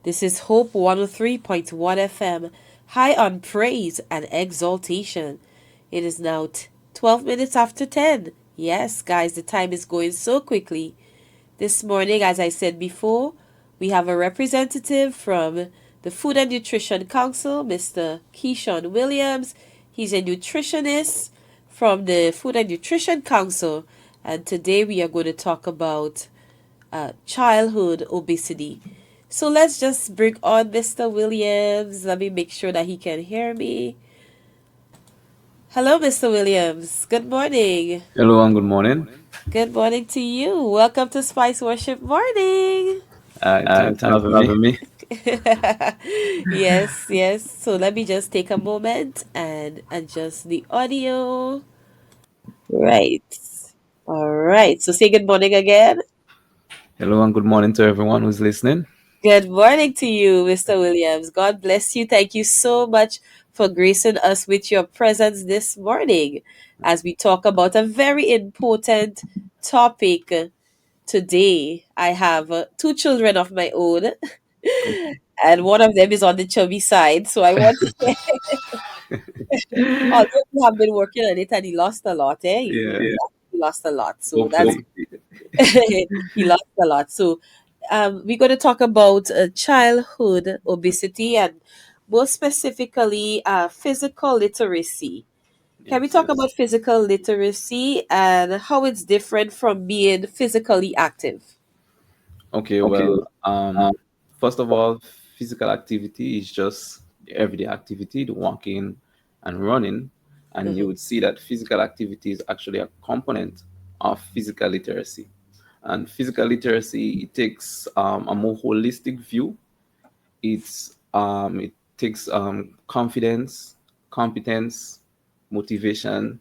This is Hope 103.1 FM, high on praise and exaltation. It is now 12 minutes after 10. Yes, guys, the time is going so quickly. This morning, as I said before, we have a representative from the Food and Nutrition Council, Mr. Kishon Williams. He's a nutritionist from the Food and Nutrition Council, and today we are going to talk about childhood obesity. So let's just bring on Mr. Williams. Let me make sure that he can hear me. Hello, Mr. Williams. Good morning. Hello and good morning. Good morning to you. Welcome to Spice Worship Morning. Thanks for having me. Yes, yes. So let me just take a moment and adjust the audio. Right. All right. So say good morning again. Hello and good morning to everyone who's listening. Good morning to you, Mr. Williams. God bless you. Thank you so much for gracing us with your presence this morning as we talk about a very important topic today. I have two children of my own, and one of them is on the chubby side. So I want to say, although we have been working on it and he lost a lot, eh? Yeah, He lost a lot. So that's hopefully. he lost a lot. So we're going to talk about childhood obesity and more specifically physical literacy. Can we Yes, talk yes. about physical literacy and how it's different from being physically active? Okay, first of all, physical activity is just the everyday activity, the walking and running. And you Mhm. would see that physical activity is actually a component of physical literacy. And physical literacy, it takes a more holistic view. It takes confidence, competence, motivation.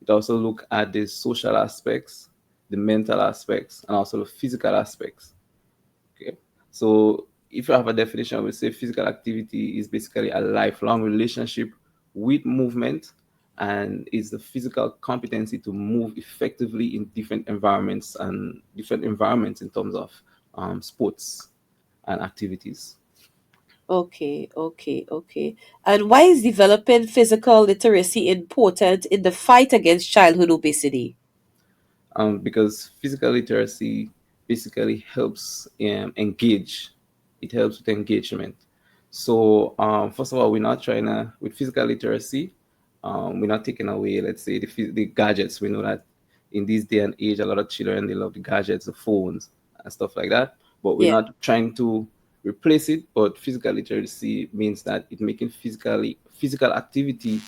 It also look at the social aspects, the mental aspects, and also the physical aspects. Okay, so if you have a definition, we say physical activity is basically a lifelong relationship with movement, and is the physical competency to move effectively in different environments and different environments in terms of sports and activities. Okay, okay, okay. And why is developing physical literacy important in the fight against childhood obesity? Because physical literacy basically helps engage. It helps with engagement. So first of all, we're not trying to with physical literacy. We're not taking away, let's say, the gadgets. We know that in this day and age, a lot of children they love the gadgets, the phones, and stuff like that. But we're Yeah. not trying to replace it. But physical literacy means that it making physical activity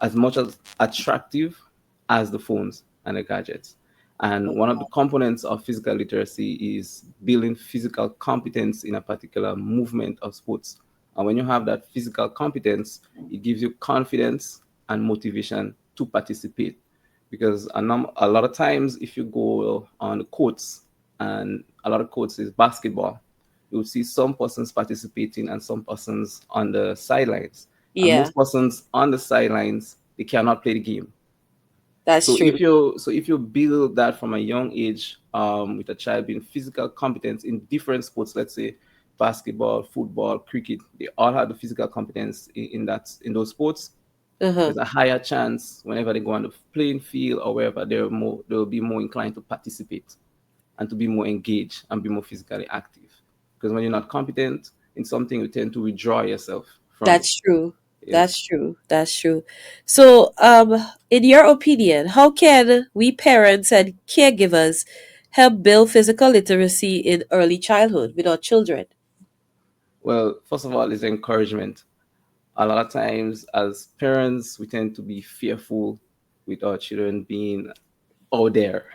as much as attractive as the phones and the gadgets. And one of the components of physical literacy is building physical competence in a particular movement of sports. And when you have that physical competence, it gives you confidence and motivation to participate. Because a lot of times, if you go on the courts, and a lot of courts is basketball, you'll see some persons participating and some persons on the sidelines. And Yeah, most persons on the sidelines, they cannot play the game. that's So true. if you build that from a young age, with a child being physical competence in different sports, let's say basketball, football, cricket, they all have the physical competence in those sports. Uh-huh. There's a higher chance whenever they go on the playing field or wherever they'll be more inclined to participate and to be more engaged and be more physically active. Because when you're not competent in something, you tend to withdraw yourself from it. That's true. Yes. That's true. That's true. So, in your opinion, how can we parents and caregivers help build physical literacy in early childhood with our children? Well, first of all, is encouragement. A lot of times, as parents, we tend to be fearful with our children being out there.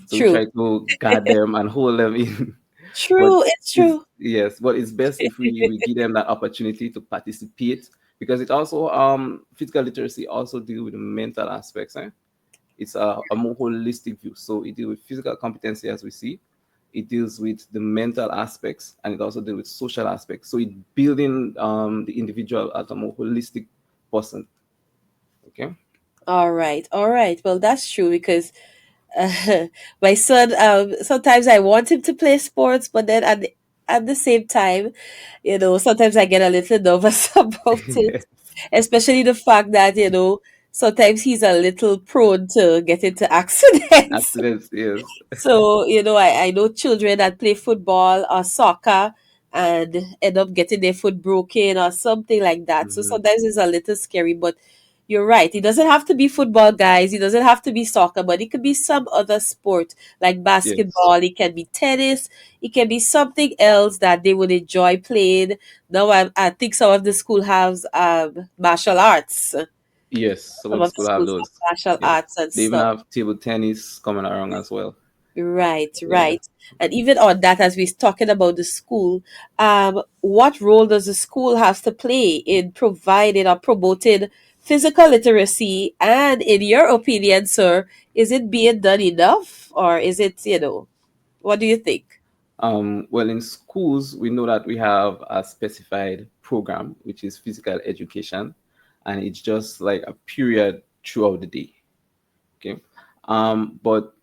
So we True. try to guard them and hold them in. But True. It's it's true. yes, but it's best if we give them that opportunity to participate, because it also physical literacy also deal with the mental aspects. It's a more holistic view. So it deals with physical competency as we see. It deals with the mental aspects, and it also deals with social aspects. So it building the individual as a more holistic person. Okay. All right. All right. Well, that's true because my son, sometimes I want him to play sports, but then at the same time, sometimes I get a little nervous about it, especially the fact that, sometimes he's a little prone to get into accidents. Accidents, yes. So, I know children that play football or soccer and end up getting their foot broken or something like that. So Hmm. sometimes it's a little scary, but you're right. It doesn't have to be football, guys. It doesn't have to be soccer, but it could be some other sport like Yes. basketball. It can be tennis. It can be something else that they would enjoy playing. Now, I think some of the school has martial arts. Yes. Some Some of the of the school have schools have those. martial Yes. arts and They even stuff. have table tennis coming around as well. Right, Yeah. right. And even on that, as we're talking about the school, what role does the school have to play in providing or promoting physical literacy? And in your opinion, sir, is it being done enough, or is it, what do you think? Well, in schools, we know that we have a specified program, which is physical education, and it's just like a period throughout the day. Okay. But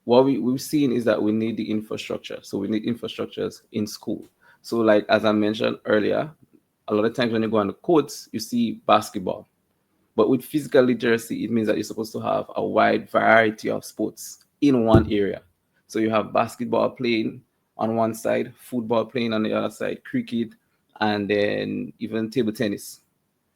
what we've seen is that we need the infrastructure. So we need infrastructures in school. So, like as I mentioned earlier, a lot of times when you go on the courts, you see basketball. But with physical literacy, it means that you're supposed to have a wide variety of sports in one area. So you have basketball playing on one side, football playing on the other side, cricket, and then even table tennis.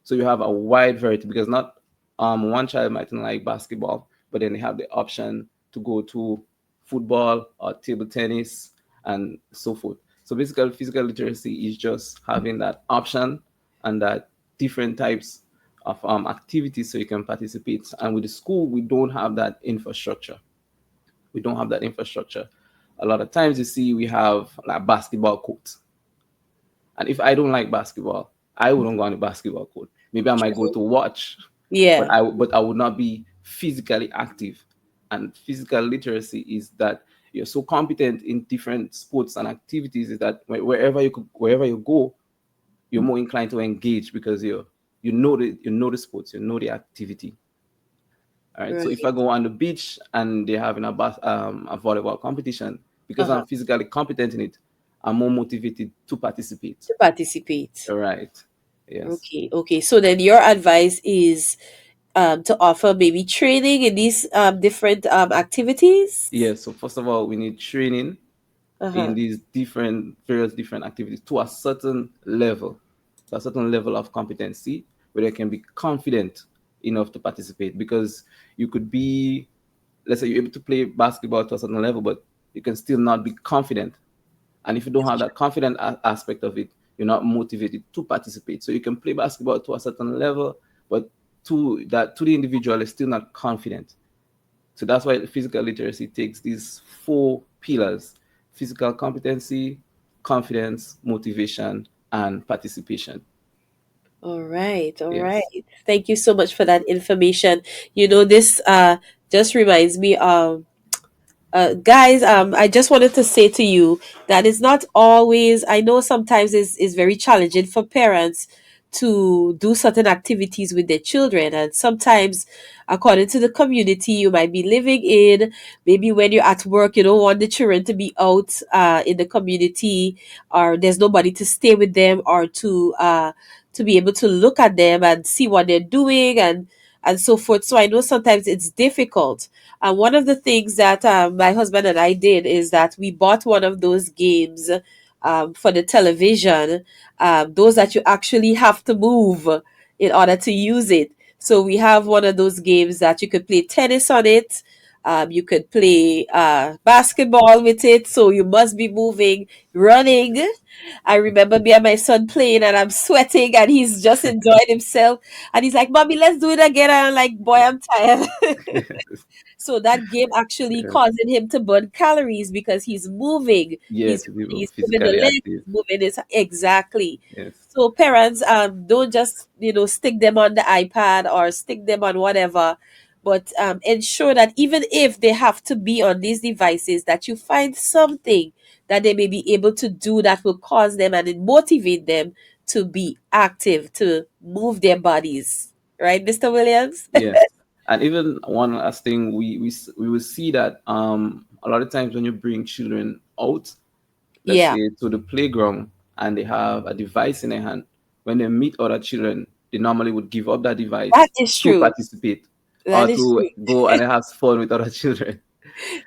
So you have a wide variety because not one child might not like basketball, but then they have the option to go to football or table tennis and so forth. So basically, physical literacy is just having that option and that different types of activities so you can participate. And with the school, we don't have that infrastructure. We don't have that infrastructure. A lot of times you see we have like basketball courts, and if I don't like basketball, I wouldn't go on the basketball court. Maybe I might go True. to watch, but Yeah. I would not be physically active. And physical literacy is that you're so competent in different sports and activities is that wherever you go, you're more inclined to engage because you know the sports, you know the activity. All right. So if I Right. go on the beach and they're having a volleyball competition, because Uh-huh. I'm physically competent in it, I'm more motivated to participate. To participate. All right. Yes. Okay, okay. So then your advice is to offer maybe training in these different activities? Yes. So first of all, we need training in Uh-huh. these various different activities to a certain level, to a certain level of competency where they can be confident enough to participate. Because you could be, let's say, you're able to play basketball to a certain level, but you can still not be confident. And if you don't It's have true. that confident aspect of it, you're not motivated to participate. So you can play basketball to a certain level, but to the individual is still not confident. So that's why physical literacy takes these four pillars: physical competency, confidence, motivation, and participation. All right, all right. Yes. Thank you so much for that information. This just reminds me of guys, I just wanted to say to you that it's not always, I know sometimes it's very challenging for parents to do certain activities with their children. And sometimes, according to the community you might be living in, maybe when you're at work, you don't want the children to be out in the community, or there's nobody to stay with them or to be able to look at them and see what they're doing and so forth. So I know sometimes it's difficult, and one of the things that my husband and I did is that we bought one of those games for the television, those that you actually have to move in order to use it. So we have one of those games that you could play tennis on it. You could play basketball with it. So you must be moving, running. I remember me and my son playing, and I'm sweating, and he's just enjoying himself. And he's like, "Mommy, let's do it again." And I'm like, "Boy, I'm tired." So that game actually Yes. causing him to burn calories because he's moving. Yes. People He's moving the physically legs, active. he's moving his exactly. Yes. So parents don't just stick them on the iPad or stick them on whatever, but ensure that even if they have to be on these devices, that you find something that they may be able to do that will cause them and it motivate them to be active, to move their bodies. Right, Mr. Williams? Yes. And even one last thing, we will see that a lot of times when you bring children out, let's Yeah, say, to the playground and they have a device in their hand, when they meet other children, they normally would give up that that device is to true. participate That or is to true. go and have fun with other children.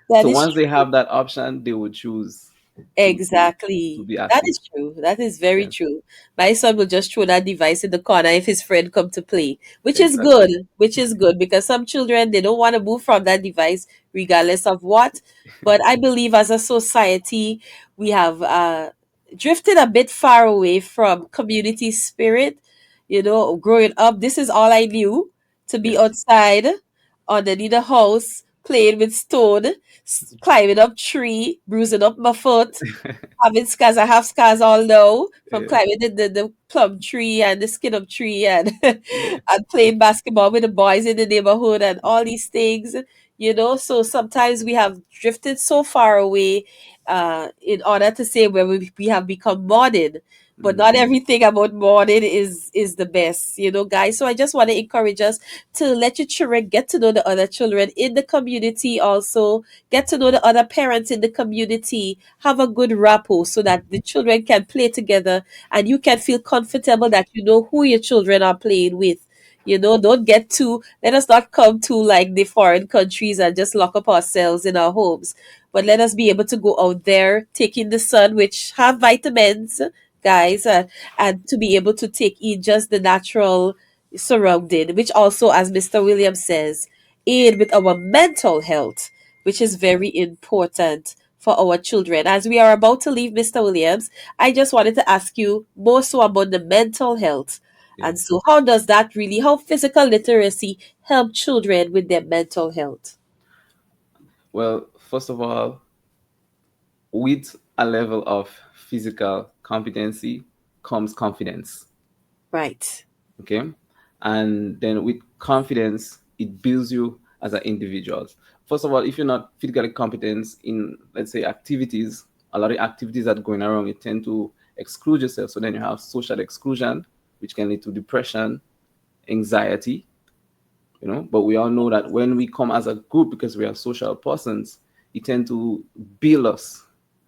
That So is once they true. have that option, they would choose to Exactly. be That active. is true. That is very Yeah, true. My son will just throw that device in the corner if his friend come to play, which is good, exactly. which is good because some children they don't want to move from that device regardless of what. But I believe as a society we have drifted a bit far away from community spirit. You know, growing up, this is all I knew to be Yes. outside underneath the house playing with stone, climbing up tree, bruising up my foot, having scars. I have scars all now from Yeah. climbing the plum tree and the skin up tree and Yeah. and playing basketball with the boys in the neighborhood and all these things, you know. So sometimes we have drifted so far away in order to say where we have become modern. But Mhm. not everything about modern is the best, you know, guys. So I just want to encourage us to let your children get to know the other children in the community also, get to know the other parents in the community, have a good rapport so that the children can play together and you can feel comfortable that you know who your children are playing with. You know, don't get too, let us not come to like the foreign countries and just lock up ourselves in our homes. But let us be able to go out there, take in the sun, which have vitamins, guys, and to be able to take in just the natural surrounding, which also, as Mr. Williams says, aid with our mental health, which is very important for our children. As we are about to leave, Mr. Williams, I just wanted to ask you more so about the mental health. Yeah. And so, how does that really, how physical literacy help children with their mental health? Well, first of all, with a level of physical competency comes confidence. Right, Okay. And then with confidence, it builds you as an individual. First of all, if you're not physically competent in, let's say, activities, a lot of activities that are going around, you tend to exclude yourself. So then you have social exclusion, which can lead to depression, anxiety, But we all know that when we come as a group, because we are social persons, it tend to build us,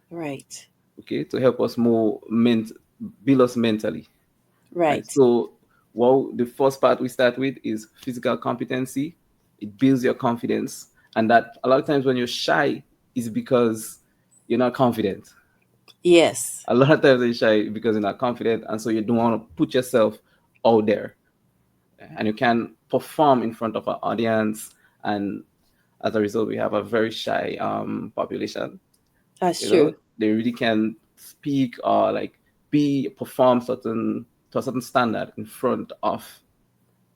right, okay, to help us build us mentally. Right. right. So, well, the first part we start with is physical competency. It builds your confidence, and that a lot of times when you're shy is because you're not confident. Yes, A lot of times you're shy because you're not confident, and so you don't want to put yourself out there, and you can perform in front of an audience. And as a result, we have a very shy population. that's true. They really can speak or like be perform certain to a certain standard in front of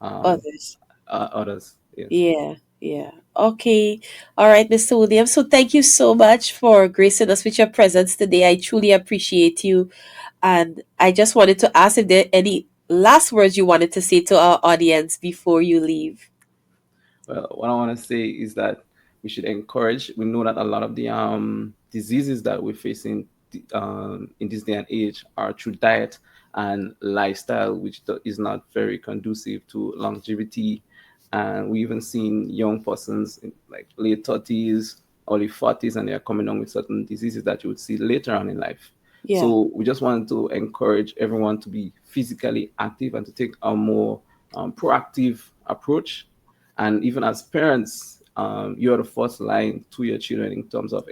um, Others. others. Yes. Yeah, yeah. Okay. All right, Mr. Williams. So thank you so much for gracing us with your presence today. I truly appreciate you. And I just wanted to ask if there are any last words you wanted to say to our audience before you leave. Well, what I want to say is that we should encourage. We know that a lot of the diseases that we're facing in this day and age are through diet and lifestyle, which is not very conducive to longevity. And we even seen young persons in like late 30s, early 40s, and they are coming on with certain diseases that you would see later on in life. Yeah. So we just want to encourage everyone to be physically active and to take a more proactive approach. And even as parents, you are the first line to your children in terms of